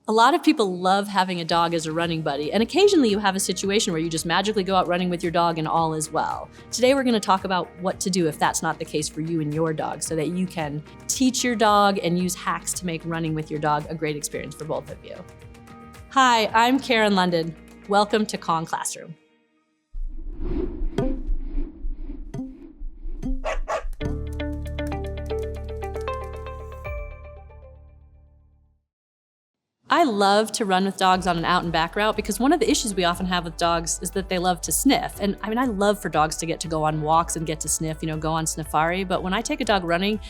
A lot of people love having a dog as a running buddy, and occasionally you have a situation where you just magically go out running with your dog and all is well. Today we're going to talk about what to do if that's not the case for you and your dog, so that you can teach your dog and use hacks to make running with your dog a great experience for both of you. Hi, I'm Karen London. Welcome to Kong Classroom. I love to run with dogs on an out and back route because one of the issues we often have with dogs is that they love to sniff. And I love for dogs to get to go on walks and get to sniff, go on Sniffari. But when I take a dog running,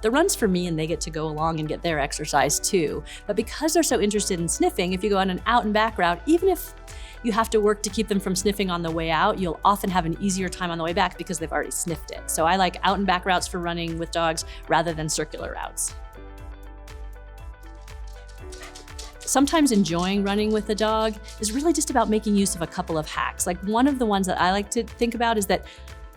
the run's for me and they get to go along and get their exercise too. But because they're so interested in sniffing, if you go on an out and back route, even if you have to work to keep them from sniffing on the way out, you'll often have an easier time on the way back because they've already sniffed it. So I like out and back routes for running with dogs rather than circular routes. Sometimes enjoying running with a dog is really just about making use of a couple of hacks. Like one of the ones that I like to think about is that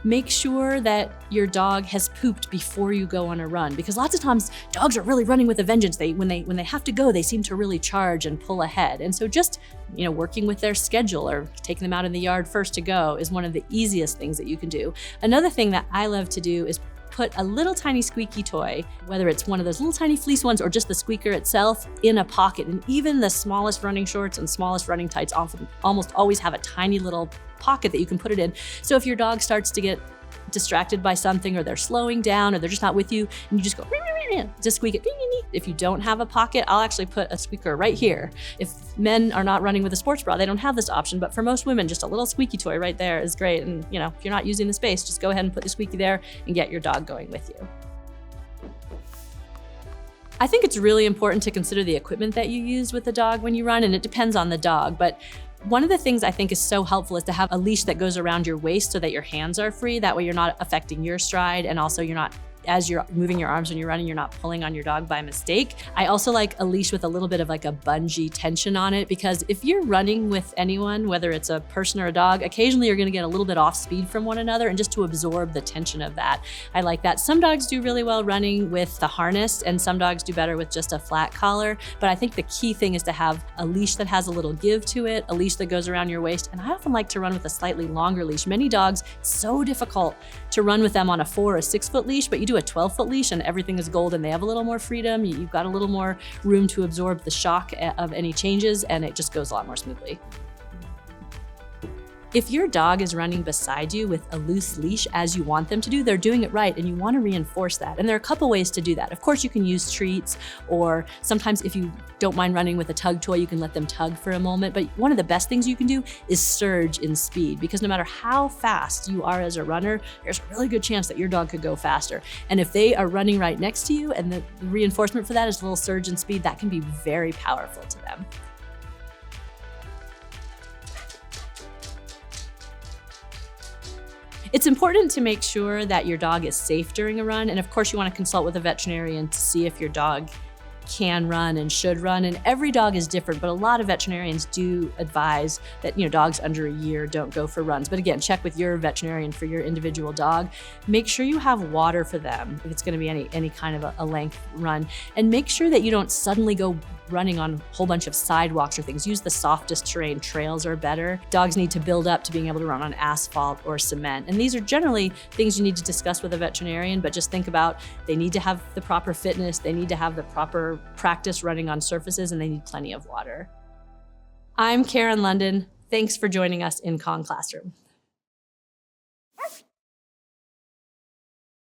make sure that your dog has pooped before you go on a run, because lots of times dogs are really running with a vengeance. When they have to go, they seem to really charge and pull ahead. And so just working with their schedule or taking them out in the yard first to go is one of the easiest things that you can do. Another thing that I love to do is put a little tiny squeaky toy, whether it's one of those little tiny fleece ones or just the squeaker itself, in a pocket. And even the smallest running shorts and smallest running tights almost always have a tiny little pocket that you can put it in. So if your dog starts to get distracted by something, or they're slowing down, or they're just not with you, and you just go, just squeak it. If you don't have a pocket, I'll actually put a squeaker right here. If men are not running with a sports bra, they don't have this option, but for most women, just a little squeaky toy right there is great. And if you're not using the space, just go ahead and put the squeaky there and get your dog going with you. I think it's really important to consider the equipment that you use with the dog when you run, and it depends on the dog. But one of the things I think is so helpful is to have a leash that goes around your waist so that your hands are free. That way you're not affecting your stride, and also as you're moving your arms when you're running, you're not pulling on your dog by mistake. I also like a leash with a little bit of like a bungee tension on it, because if you're running with anyone, whether it's a person or a dog, occasionally you're gonna get a little bit off speed from one another, and just to absorb the tension of that. I like that. Some dogs do really well running with the harness, and some dogs do better with just a flat collar. But I think the key thing is to have a leash that has a little give to it, a leash that goes around your waist. And I often like to run with a slightly longer leash. Many dogs, it's so difficult to run with them on a 4 or 6 foot leash, but you do a 12-foot leash and everything is gold, and they have a little more freedom. You've got a little more room to absorb the shock of any changes, and it just goes a lot more smoothly. If your dog is running beside you with a loose leash as you want them to do, they're doing it right, and you want to reinforce that. And there are a couple ways to do that. Of course, you can use treats, or sometimes if you don't mind running with a tug toy, you can let them tug for a moment. But one of the best things you can do is surge in speed, because no matter how fast you are as a runner, there's a really good chance that your dog could go faster. And if they are running right next to you and the reinforcement for that is a little surge in speed, that can be very powerful to them. It's important to make sure that your dog is safe during a run. And of course, you want to consult with a veterinarian to see if your dog can run and should run. And every dog is different, but a lot of veterinarians do advise that dogs under a year don't go for runs. But again, check with your veterinarian for your individual dog. Make sure you have water for them if it's going to be any kind of a length run. And make sure that you don't suddenly go running on a whole bunch of sidewalks or things. Use the softest terrain. Trails are better. Dogs need to build up to being able to run on asphalt or cement. And these are generally things you need to discuss with a veterinarian, but just think about, they need to have the proper fitness, they need to have the proper practice running on surfaces, and they need plenty of water. I'm Karen London. Thanks for joining us in Kong Classroom.